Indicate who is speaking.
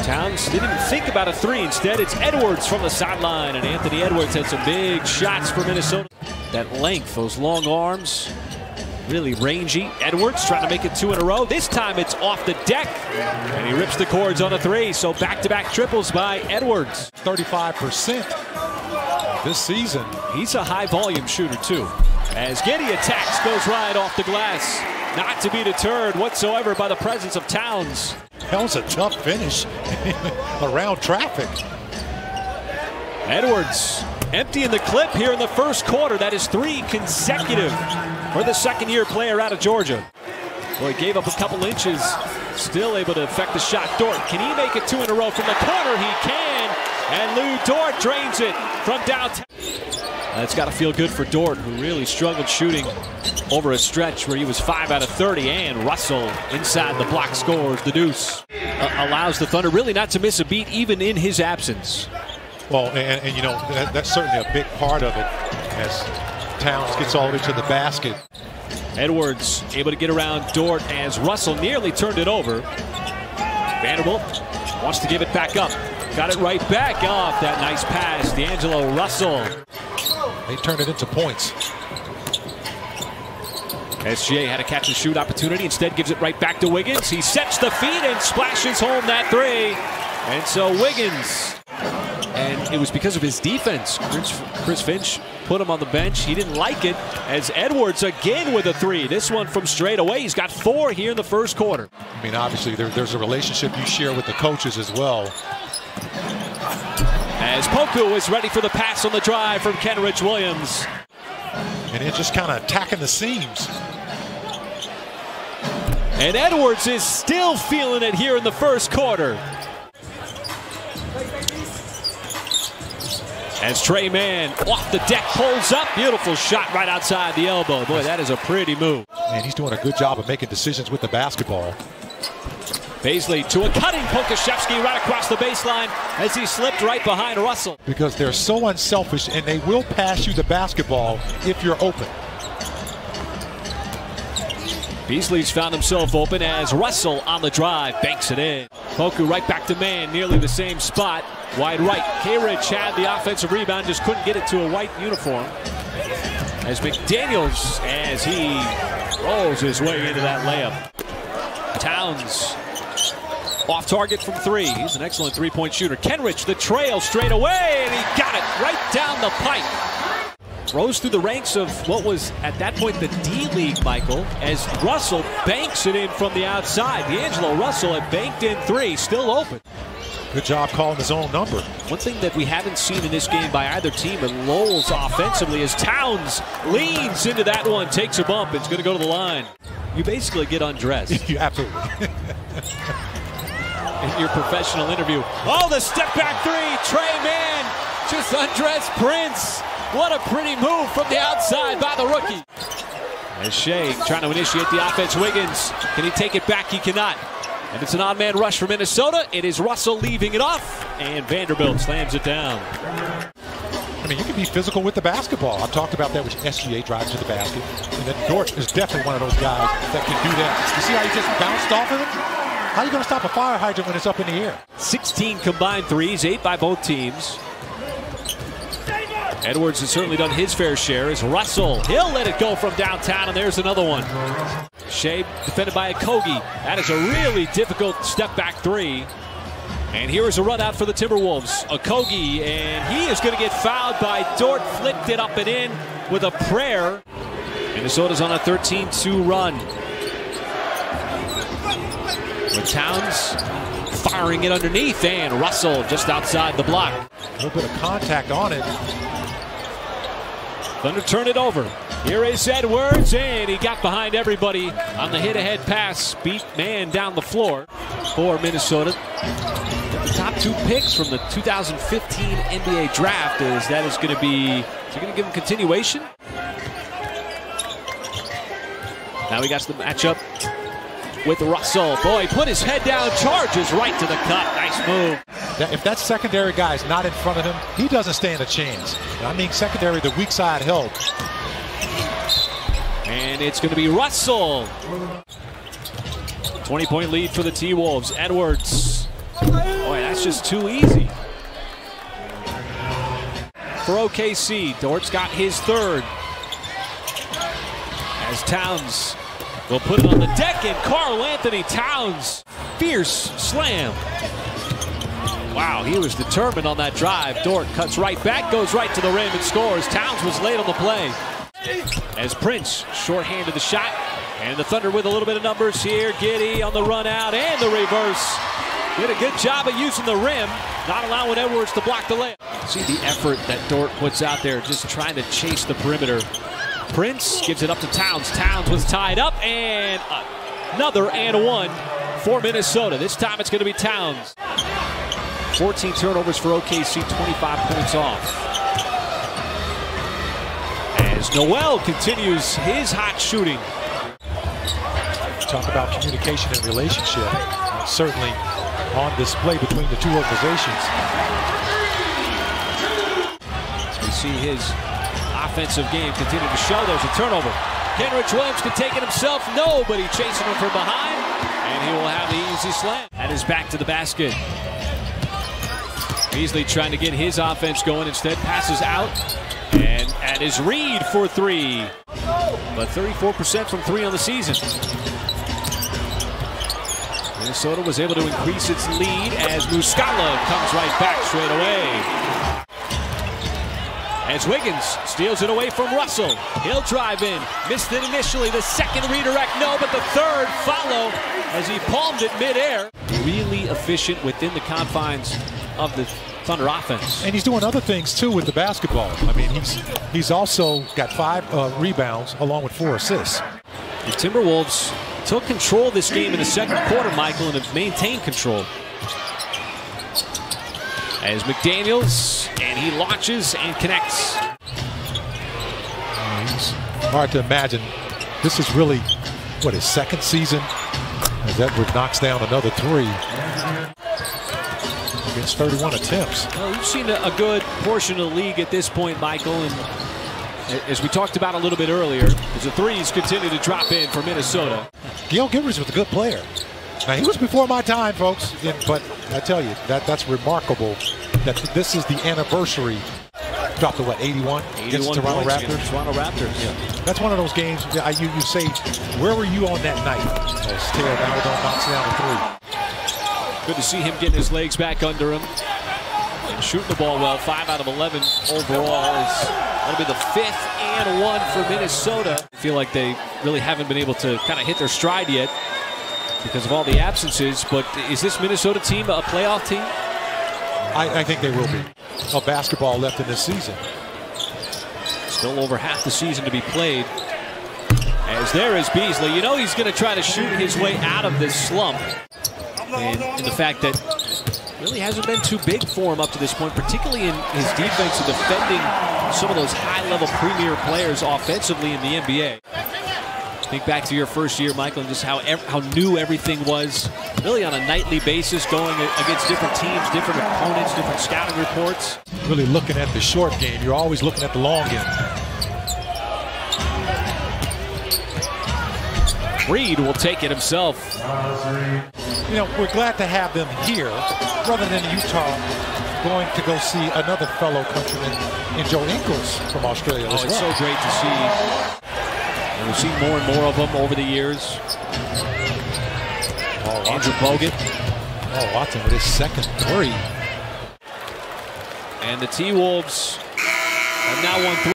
Speaker 1: Towns didn't even think about a three. Instead, it's Edwards from the sideline, and Anthony Edwards had some big shots for Minnesota. That length, those long arms, really rangy. Edwards trying to make it 2 in a row. This time it's off the deck, and he rips the cords on a three. So back-to-back triples by Edwards.
Speaker 2: 35% this season.
Speaker 1: He's a high-volume shooter, too. As Giddey attacks, goes right off the glass. Not to be deterred whatsoever by the presence of Towns.
Speaker 2: That was a tough finish around traffic.
Speaker 1: Edwards emptying the clip here in the first quarter. That is 3 consecutive for the second-year player out of Georgia. Boy, gave up a couple inches, still able to affect the shot. Dort, can he make it 2 in a row from the corner? He can, and Lou Dort drains it from downtown. That's got to feel good for Dort, who really struggled shooting over a stretch where he was 5 out of 30, and Russell inside the block scores the deuce. Allows the Thunder really not to miss a beat even in his absence.
Speaker 2: Well, and you know, that's certainly a big part of it as Towns gets all the way to the basket.
Speaker 1: Edwards able to get around Dort as Russell nearly turned it over. Vanderbilt wants to give it back up. Got it right back off that nice pass. D'Angelo Russell.
Speaker 2: They turned it into points.
Speaker 1: SGA had a catch and shoot opportunity. Instead gives it right back to Wiggins. He sets the feet and splashes home that three. And so Wiggins. And it was because of his defense. Chris Finch put him on the bench. He didn't like it as Edwards again with a three. This one from straight away. He's got 4 here in the first quarter.
Speaker 2: I mean, obviously there's a relationship you share with the coaches as well.
Speaker 1: As Poku is ready for the pass on the drive from Kenrich Williams.
Speaker 2: And then just kind of attacking the seams.
Speaker 1: And Edwards is still feeling it here in the first quarter. As Trey Mann off the deck pulls up. Beautiful shot right outside the elbow. Boy, that is a pretty move.
Speaker 2: And he's doing a good job of making decisions with the basketball.
Speaker 1: Paisley to a cutting Pokashevsky right across the baseline as he slipped right behind Russell.
Speaker 2: Because they're so unselfish and they will pass you the basketball if you're open.
Speaker 1: Beasley's found himself open as Russell on the drive banks it in. Poku right back to Mann, nearly the same spot. Wide right. K-Rich had the offensive rebound, just couldn't get it to a white uniform. As McDaniels, as he rolls his way into that layup. Towns off target from 3. He's an excellent three-point shooter. Kenrich the trail straight away, and he got it right down the pipe. Rose through the ranks of what was at that point the D-League, Michael, as Russell banks it in from the outside. D'Angelo Russell had banked in 3, still open.
Speaker 2: Good job calling his own number.
Speaker 1: One thing that we haven't seen in this game by either team, and Lowell's offensively, is Towns leans into that one, takes a bump, it's going to go to the line. You basically get undressed.
Speaker 2: You absolutely.
Speaker 1: In your professional interview. Oh, the step back 3, Trey Mann just undressed Prince. What a pretty move from the outside by the rookie. As Shea trying to initiate the offense. Wiggins, can he take it back? He cannot. And it's an odd man rush for Minnesota. It is Russell leaving it off, and Vanderbilt slams it down.
Speaker 2: I mean, you can be physical with the basketball. I've talked about that with SGA driving to the basket. And then Dort is definitely one of those guys that can do that. You see how he just bounced off of him? How are you going to stop a fire hydrant when it's up in the air?
Speaker 1: 16 combined threes, 8 by both teams. Edwards has certainly done his fair share as Russell. He'll let it go from downtown, and there's another one. Shea defended by Okogie. That is a really difficult step back 3. And here is a run out for the Timberwolves. Okogie, and he is going to get fouled by Dort. Flicked it up and in with a prayer. Minnesota's on a 13-2 run. With Towns firing it underneath, and Russell just outside the block.
Speaker 2: A little bit of contact on it.
Speaker 1: Thunder turn it over. Here is Edwards, and he got behind everybody on the hit-ahead pass. Beat Mann down the floor for Minnesota. The top 2 picks from the 2015 NBA draft is going to give him continuation? Now he got the matchup with Russell. Boy, put his head down, charges right to the cup. Nice move.
Speaker 2: If that secondary guy is not in front of him, he doesn't stand a chance. I mean, secondary, the weak side help.
Speaker 1: And it's going to be Russell. 20-point lead for the T-Wolves. Edwards Boy, that's just too easy. For OKC, Dort's got his third. As Towns will put it on the deck, and Karl Anthony Towns, fierce slam. Wow, he was determined on that drive. Dort cuts right back, goes right to the rim and scores. Towns was late on the play. As Prince shorthanded the shot, and the Thunder with a little bit of numbers here. Giddey on the run out and the reverse. Did a good job of using the rim, not allowing Edwards to block the layup. See the effort that Dort puts out there, just trying to chase the perimeter. Prince gives it up to Towns. Towns was tied up, and another and one for Minnesota. This time it's going to be Towns. 14 turnovers for OKC, 25 points off. As Noel continues his hot shooting.
Speaker 2: Talk about communication and relationship. Certainly on display between the two organizations.
Speaker 1: As we see his offensive game continue to show. There's a turnover. Kenrich Williams can take it himself. Nobody chasing him from behind. And he will have the easy slam. That is back to the basket. Beasley trying to get his offense going. Instead passes out. And that is Reed for three. But 34% from three on the season. Minnesota was able to increase its lead as Muscala comes right back straight away. As Wiggins steals it away from Russell. He'll drive in. Missed it initially. The second redirect, no, but the third follow as he palmed it midair. Really efficient within the confines of the Thunder offense.
Speaker 2: And he's doing other things too with the basketball. I mean, he's also got 5 rebounds along with 4 assists.
Speaker 1: The Timberwolves took control of this game in the second quarter, Michael, and have maintained control. As McDaniels, and he launches and connects.
Speaker 2: It's hard to imagine. This is really, what, his second season? As Edwards knocks down another 3. Against 31 attempts.
Speaker 1: Well, we've seen a good portion of the league at this point, Michael, and as we talked about a little bit earlier, as the threes continue to drop in for Minnesota.
Speaker 2: Gail Givers was a good player. Now, he was before my time, folks, but I tell you, that's remarkable that this is the anniversary. Dropped to what, 81?
Speaker 1: 81
Speaker 2: against Toronto Raptors?
Speaker 1: Against Toronto Raptors.
Speaker 2: Yeah. That's one of those games, you say, where were you on that night? As Taylor Maladon knocks down a 3.
Speaker 1: Good to see him getting his legs back under him and shooting the ball well. 5 out of 11 overall. That'll be the 5th and 1 for Minnesota. I feel like they really haven't been able to kind of hit their stride yet because of all the absences. But is this Minnesota team a playoff team?
Speaker 2: I think they will be. No basketball left in this season.
Speaker 1: Still over half the season to be played. As there is Beasley. You know he's going to try to shoot his way out of this slump. And the fact that really hasn't been too big for him up to this point, particularly in his defense and defending some of those high-level premier players offensively in the NBA. Think back to your first year, Michael, and just how new everything was, really on a nightly basis, going against different teams, different opponents, different scouting reports.
Speaker 2: Really looking at the short game. You're always looking at the long game.
Speaker 1: Reed will take it himself.
Speaker 2: You know, we're glad to have them here rather than Utah going to go see another fellow countryman in Joe Ingles from Australia as well.
Speaker 1: It's so great to see. And we've seen more and more of them over the years. Andrew Bogut.
Speaker 2: Oh, Watson with his second 3.
Speaker 1: And the T-Wolves have now won 3.